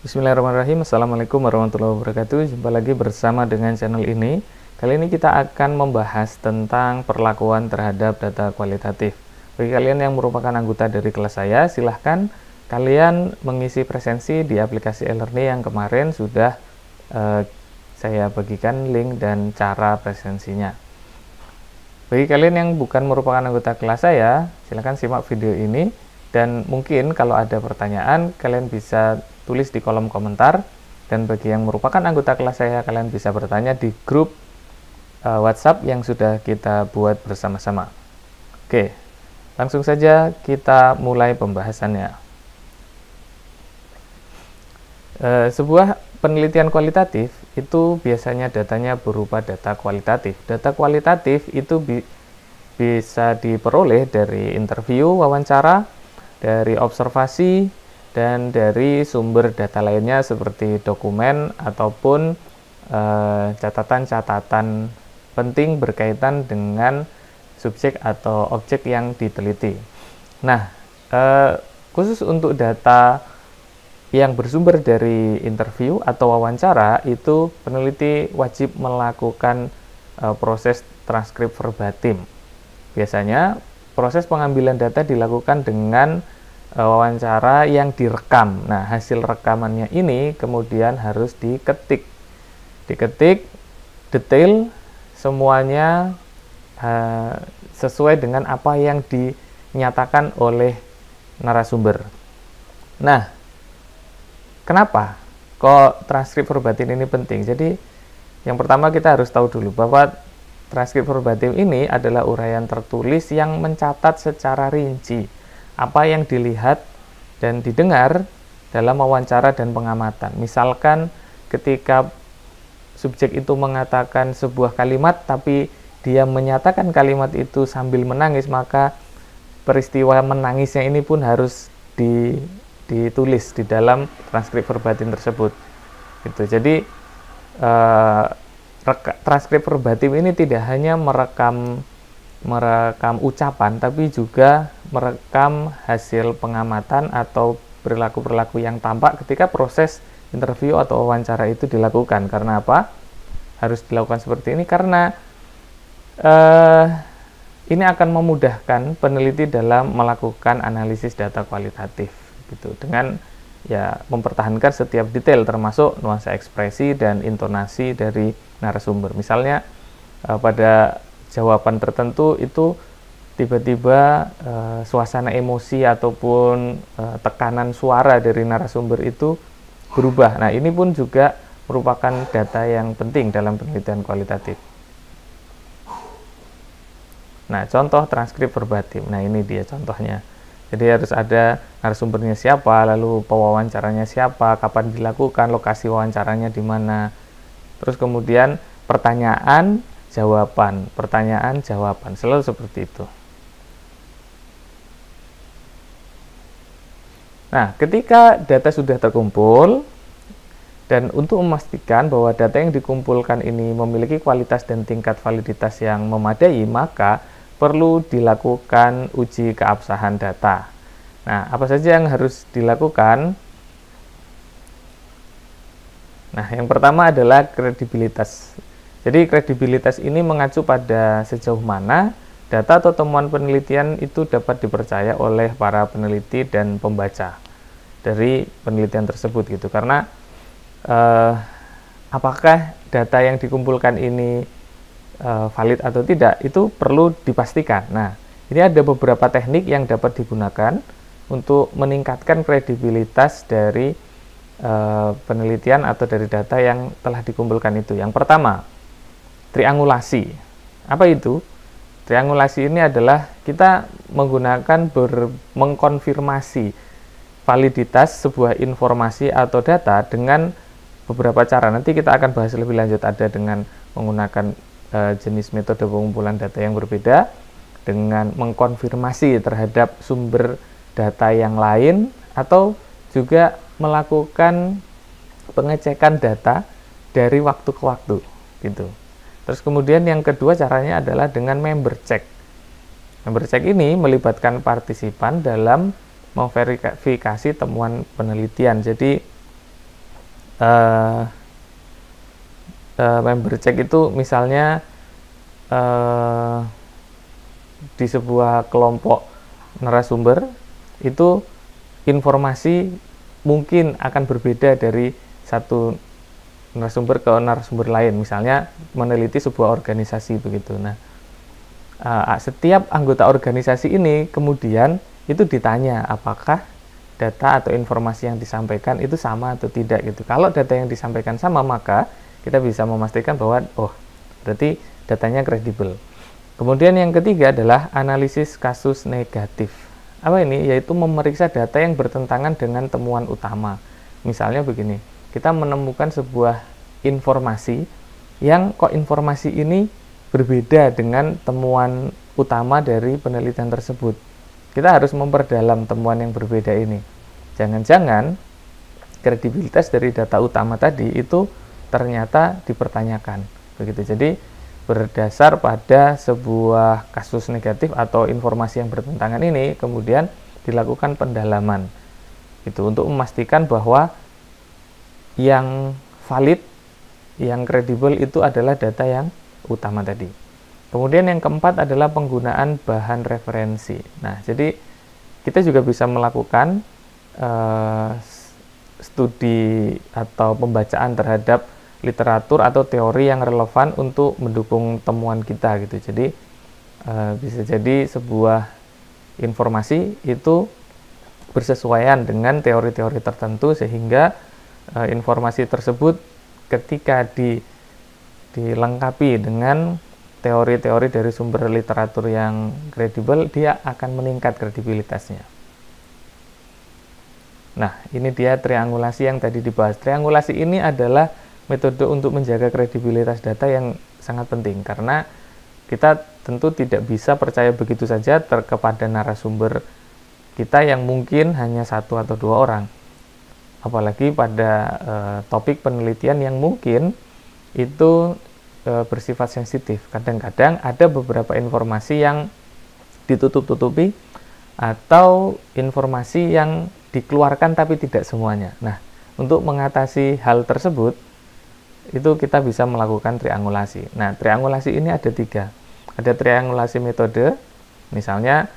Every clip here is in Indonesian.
Bismillahirrahmanirrahim. Assalamualaikum warahmatullahi wabarakatuh. Jumpa lagi bersama dengan channel ini. Kali ini kita akan membahas tentang perlakuan terhadap data kualitatif. Bagi kalian yang merupakan anggota dari kelas saya, silahkan kalian mengisi presensi di aplikasi e-learning yang kemarin sudah saya bagikan link dan cara presensinya. Bagi kalian yang bukan merupakan anggota kelas saya, silahkan simak video ini. Dan mungkin kalau ada pertanyaan, kalian bisa tulis di kolom komentar. Dan bagi yang merupakan anggota kelas saya, kalian bisa bertanya di grup WhatsApp yang sudah kita buat bersama-sama. Oke, langsung saja kita mulai pembahasannya. Sebuah penelitian kualitatif itu biasanya datanya berupa data kualitatif. Data kualitatif itu bisa diperoleh dari interview, wawancara, dari observasi, dan dari sumber data lainnya seperti dokumen ataupun catatan-catatan penting berkaitan dengan subjek atau objek yang diteliti. Nah, khusus untuk data yang bersumber dari interview atau wawancara, itu peneliti wajib melakukan proses transkrip verbatim. Biasanya proses pengambilan data dilakukan dengan wawancara yang direkam. Nah, hasil rekamannya ini kemudian harus diketik detail semuanya sesuai dengan apa yang dinyatakan oleh narasumber. Nah, kenapa kok transkrip verbatim ini penting? Jadi, yang pertama kita harus tahu dulu bahwa transkrip verbatim ini adalah uraian tertulis yang mencatat secara rinci apa yang dilihat dan didengar dalam wawancara dan pengamatan. Misalkan ketika subjek itu mengatakan sebuah kalimat tapi dia menyatakan kalimat itu sambil menangis, maka peristiwa menangisnya ini pun harus ditulis di dalam transkrip verbatim tersebut. Gitu. Jadi transkrip verbatim ini tidak hanya merekam ucapan, tapi juga merekam hasil pengamatan atau perilaku-perilaku yang tampak ketika proses interview atau wawancara itu dilakukan. Karena apa? Harus dilakukan seperti ini karena ini akan memudahkan peneliti dalam melakukan analisis data kualitatif, gitu, dengan mempertahankan setiap detail termasuk nuansa ekspresi dan intonasi dari narasumber. Misalnya pada jawaban tertentu itu tiba-tiba suasana emosi ataupun tekanan suara dari narasumber itu berubah. Nah, ini pun juga merupakan data yang penting dalam penelitian kualitatif. Nah, contoh transkrip verbatim. Nah, ini dia contohnya. Jadi harus ada narasumbernya siapa, lalu pewawancaranya siapa, kapan dilakukan, lokasi wawancaranya di mana. Terus kemudian pertanyaan, jawaban, selalu seperti itu. Nah, ketika data sudah terkumpul, dan untuk memastikan bahwa data yang dikumpulkan ini memiliki kualitas dan tingkat validitas yang memadai, maka perlu dilakukan uji keabsahan data. Nah, apa saja yang harus dilakukan? Nah, yang pertama adalah kredibilitas. Jadi, kredibilitas ini mengacu pada sejauh mana data atau temuan penelitian itu dapat dipercaya oleh para peneliti dan pembaca dari penelitian tersebut, gitu. Karena apakah data yang dikumpulkan ini valid atau tidak, itu perlu dipastikan. Nah, ini ada beberapa teknik yang dapat digunakan untuk meningkatkan kredibilitas dari penelitian atau dari data yang telah dikumpulkan itu. Yang pertama, triangulasi. Apa itu? Triangulasi ini adalah kita menggunakan mengkonfirmasi validitas sebuah informasi atau data dengan beberapa cara. Nanti kita akan bahas lebih lanjut, ada dengan menggunakan jenis metode pengumpulan data yang berbeda, dengan mengkonfirmasi terhadap sumber data yang lain, atau juga melakukan pengecekan data dari waktu ke waktu, gitu. Terus kemudian yang kedua caranya adalah dengan member check. Member check ini melibatkan partisipan dalam memverifikasi temuan penelitian. Jadi uh, member check itu misalnya di sebuah kelompok narasumber itu informasi mungkin akan berbeda dari satu narasumber ke narasumber lain, misalnya meneliti sebuah organisasi begitu. Nah, setiap anggota organisasi ini kemudian itu ditanya apakah data atau informasi yang disampaikan itu sama atau tidak gitu. Kalau data yang disampaikan sama, maka kita bisa memastikan bahwa oh, berarti datanya kredibel. Kemudian yang ketiga adalah analisis kasus negatif. Apa ini? Yaitu memeriksa data yang bertentangan dengan temuan utama. Misalnya begini, kita menemukan sebuah informasi yang kok informasi ini berbeda dengan temuan utama dari penelitian tersebut. Kita harus memperdalam temuan yang berbeda ini. Jangan-jangan kredibilitas dari data utama tadi itu ternyata dipertanyakan. Begitu. Jadi berdasar pada sebuah kasus negatif atau informasi yang bertentangan ini, kemudian dilakukan pendalaman. Itu untuk memastikan bahwa yang valid, yang kredibel itu adalah data yang utama tadi. Kemudian yang keempat adalah penggunaan bahan referensi. Nah, jadi kita juga bisa melakukan studi atau pembacaan terhadap literatur atau teori yang relevan untuk mendukung temuan kita gitu. Jadi bisa jadi sebuah informasi itu bersesuaian dengan teori-teori tertentu sehingga informasi tersebut ketika dilengkapi dengan teori-teori dari sumber literatur yang kredibel, dia akan meningkat kredibilitasnya. Nah, ini dia triangulasi yang tadi dibahas. Triangulasi ini adalah metode untuk menjaga kredibilitas data yang sangat penting, karena kita tentu tidak bisa percaya begitu saja kepada narasumber kita yang mungkin hanya satu atau dua orang. Apalagi pada topik penelitian yang mungkin itu bersifat sensitif. Kadang-kadang ada beberapa informasi yang ditutup-tutupi atau informasi yang dikeluarkan tapi tidak semuanya. Nah, untuk mengatasi hal tersebut itu kita bisa melakukan triangulasi. Nah, triangulasi ini ada 3. Ada triangulasi metode, misalnya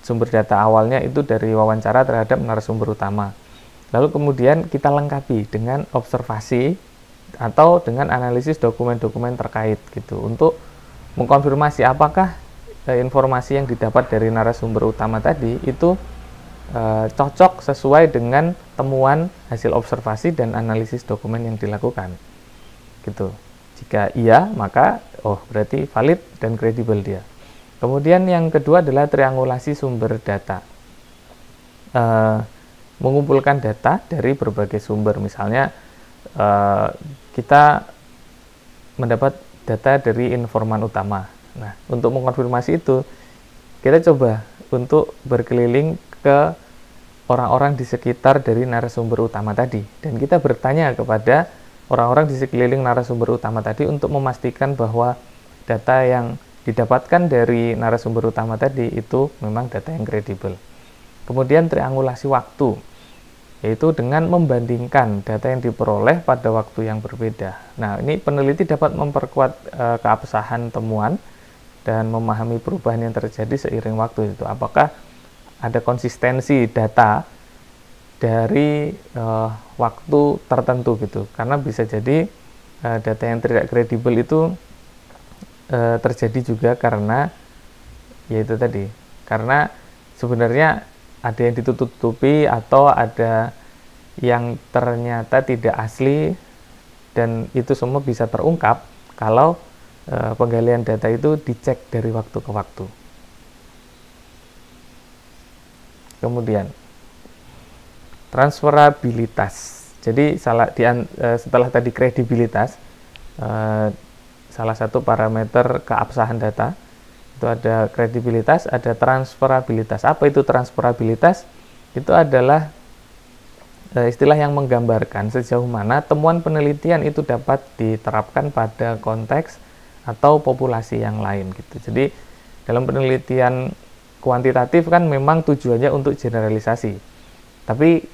sumber data awalnya itu dari wawancara terhadap narasumber utama. Lalu kemudian kita lengkapi dengan observasi atau dengan analisis dokumen-dokumen terkait gitu untuk mengkonfirmasi apakah informasi yang didapat dari narasumber utama tadi itu cocok sesuai dengan temuan hasil observasi dan analisis dokumen yang dilakukan gitu. Jika iya, maka berarti valid dan kredibel dia. Kemudian yang kedua adalah triangulasi sumber data. Mengumpulkan data dari berbagai sumber, misalnya kita mendapat data dari informan utama. Nah, untuk mengkonfirmasi itu, kita coba untuk berkeliling ke orang-orang di sekitar dari narasumber utama tadi. Dan kita bertanya kepada orang-orang di sekeliling narasumber utama tadi untuk memastikan bahwa data yang didapatkan dari narasumber utama tadi itu memang data yang kredibel. Kemudian triangulasi waktu, yaitu dengan membandingkan data yang diperoleh pada waktu yang berbeda. Nah, ini peneliti dapat memperkuat keabsahan temuan dan memahami perubahan yang terjadi seiring waktu itu. Apakah ada konsistensi data dari waktu tertentu gitu. Karena bisa jadi data yang tidak kredibel itu terjadi juga karena yaitu tadi. Karena sebenarnya ada yang ditutup-tutupi atau ada yang ternyata tidak asli, dan itu semua bisa terungkap kalau penggalian data itu dicek dari waktu ke waktu. Kemudian transferabilitas. Jadi setelah tadi kredibilitas, salah satu parameter keabsahan data itu ada kredibilitas, ada transferabilitas. Apa itu transferabilitas? Itu adalah istilah yang menggambarkan sejauh mana temuan penelitian itu dapat diterapkan pada konteks atau populasi yang lain gitu. Jadi dalam penelitian kuantitatif kan memang tujuannya untuk generalisasi. Tapi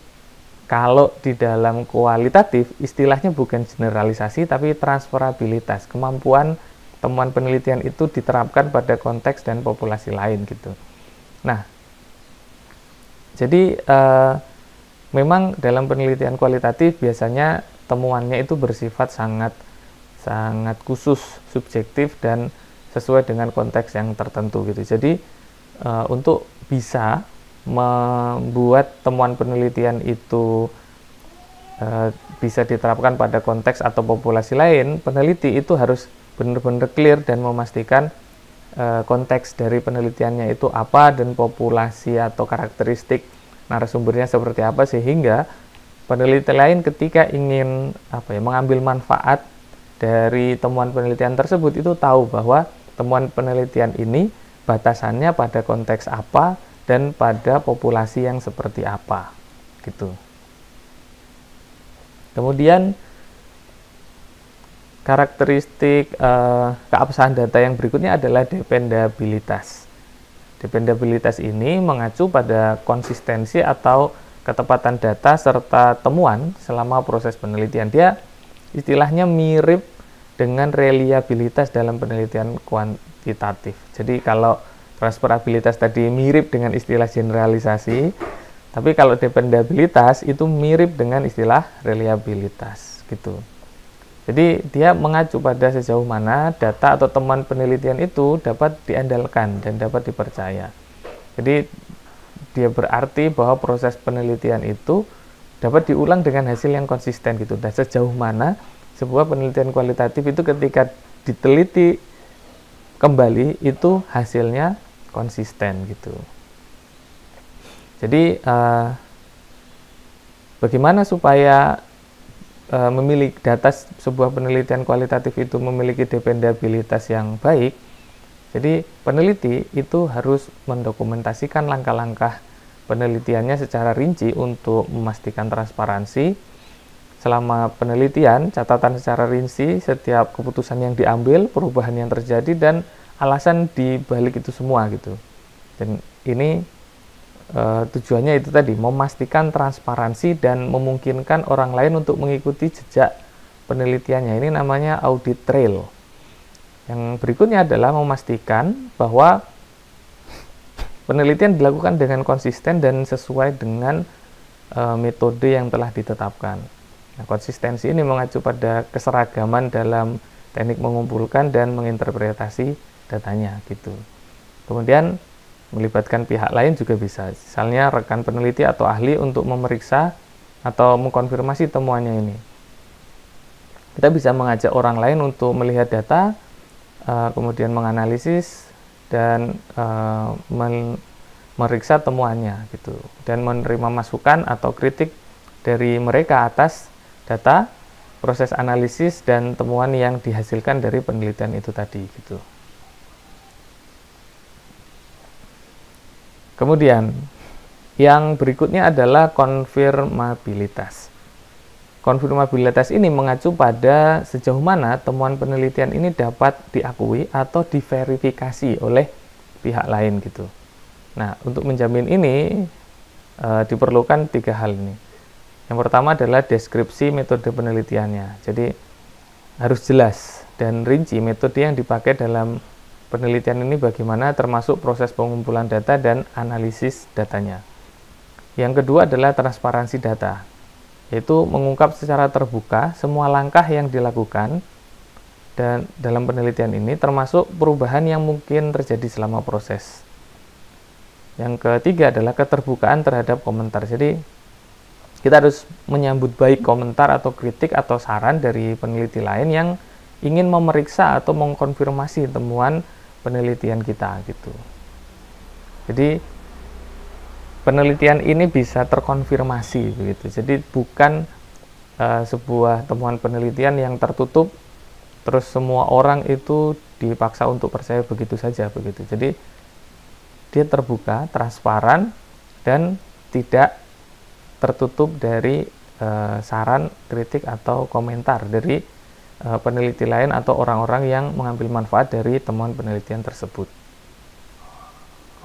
Kalau di dalam kualitatif, istilahnya bukan generalisasi, tapi transferabilitas. Kemampuan temuan penelitian itu diterapkan pada konteks dan populasi lain gitu. Nah, jadi memang dalam penelitian kualitatif biasanya temuannya itu bersifat sangat khusus, subjektif, dan sesuai dengan konteks yang tertentu gitu. Jadi untuk bisa membuat temuan penelitian itu bisa diterapkan pada konteks atau populasi lain, peneliti itu harus benar-benar clear dan memastikan konteks dari penelitiannya itu apa dan populasi atau karakteristik narasumbernya seperti apa, sehingga peneliti lain ketika ingin mengambil manfaat dari temuan penelitian tersebut itu tahu bahwa temuan penelitian ini batasannya pada konteks apa dan pada populasi yang seperti apa gitu. Kemudian karakteristik keabsahan data yang berikutnya adalah dependabilitas. Dependabilitas ini mengacu pada konsistensi atau ketepatan data serta temuan selama proses penelitian. Dia istilahnya mirip dengan reliabilitas dalam penelitian kuantitatif. Jadi kalau transferabilitas tadi mirip dengan istilah generalisasi, tapi kalau dependabilitas itu mirip dengan istilah reliabilitas gitu. Jadi dia mengacu pada sejauh mana data atau temuan penelitian itu dapat diandalkan dan dapat dipercaya. Jadi dia berarti bahwa proses penelitian itu dapat diulang dengan hasil yang konsisten gitu. Dan sejauh mana sebuah penelitian kualitatif itu ketika diteliti kembali itu hasilnya konsisten gitu. Jadi bagaimana supaya memiliki data sebuah penelitian kualitatif itu memiliki dependabilitas yang baik? Jadi peneliti itu harus mendokumentasikan langkah-langkah penelitiannya secara rinci untuk memastikan transparansi. Selama penelitian, catatan secara rinci setiap keputusan yang diambil, perubahan yang terjadi, dan alasan di balik itu semua gitu. Dan ini tujuannya itu tadi, memastikan transparansi dan memungkinkan orang lain untuk mengikuti jejak penelitiannya. Ini namanya audit trail. Yang berikutnya adalah memastikan bahwa penelitian dilakukan dengan konsisten dan sesuai dengan metode yang telah ditetapkan. Nah, konsistensi ini mengacu pada keseragaman dalam teknik mengumpulkan dan menginterpretasi datanya gitu. Kemudian melibatkan pihak lain juga bisa, misalnya rekan peneliti atau ahli untuk memeriksa atau mengkonfirmasi temuannya ini. Kita bisa mengajak orang lain untuk melihat data, kemudian menganalisis dan memeriksa temuannya gitu, dan menerima masukan atau kritik dari mereka atas data, proses analisis, dan temuan yang dihasilkan dari penelitian itu tadi gitu. Kemudian yang berikutnya adalah konfirmabilitas. Konfirmabilitas ini mengacu pada sejauh mana temuan penelitian ini dapat diakui atau diverifikasi oleh pihak lain gitu. Nah, untuk menjamin ini diperlukan 3 hal ini. Yang pertama adalah deskripsi metode penelitiannya. Jadi harus jelas dan rinci metode yang dipakai dalam penelitian ini bagaimana, termasuk proses pengumpulan data dan analisis datanya. Yang kedua adalah transparansi data, yaitu mengungkap secara terbuka semua langkah yang dilakukan dan dalam penelitian ini, termasuk perubahan yang mungkin terjadi selama proses. Yang ketiga adalah keterbukaan terhadap komentar. Jadi kita harus menyambut baik komentar atau kritik atau saran dari peneliti lain yang ingin memeriksa atau mengkonfirmasi temuan penelitian kita gitu. Jadi penelitian ini bisa terkonfirmasi begitu. Jadi bukan sebuah temuan penelitian yang tertutup terus semua orang itu dipaksa untuk percaya begitu saja begitu. Jadi dia terbuka, transparan, dan tidak tertutup dari saran, kritik, atau komentar dari peneliti lain atau orang-orang yang mengambil manfaat dari temuan penelitian tersebut.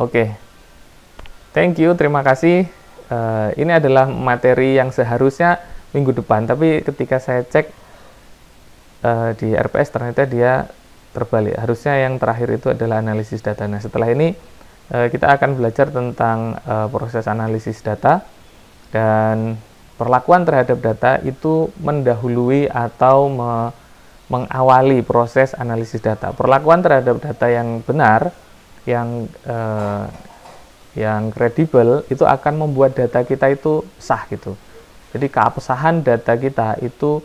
Oke, thank you, terima kasih ini adalah materi yang seharusnya minggu depan, tapi ketika saya cek di RPS ternyata dia terbalik. Harusnya yang terakhir itu adalah analisis data. Nah, setelah ini kita akan belajar tentang proses analisis data, dan perlakuan terhadap data itu mendahului atau mengawali proses analisis data. Perlakuan terhadap data yang benar, yang kredibel, itu akan membuat data kita itu sah gitu. Jadi keabsahan data kita itu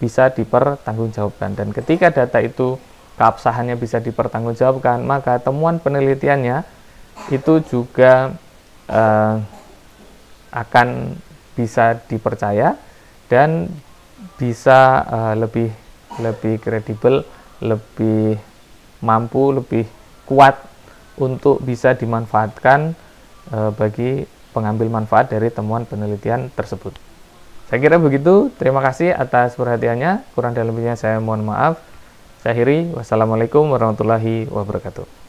bisa dipertanggungjawabkan, dan ketika data itu keabsahannya bisa dipertanggungjawabkan, maka temuan penelitiannya itu juga akan bisa dipercaya dan bisa lebih kredibel, lebih mampu, lebih kuat untuk bisa dimanfaatkan bagi pengambil manfaat dari temuan penelitian tersebut. Saya kira begitu. Terima kasih atas perhatiannya. Kurang dan lebihnya saya mohon maaf. Saya akhiri. Wassalamualaikum warahmatullahi wabarakatuh.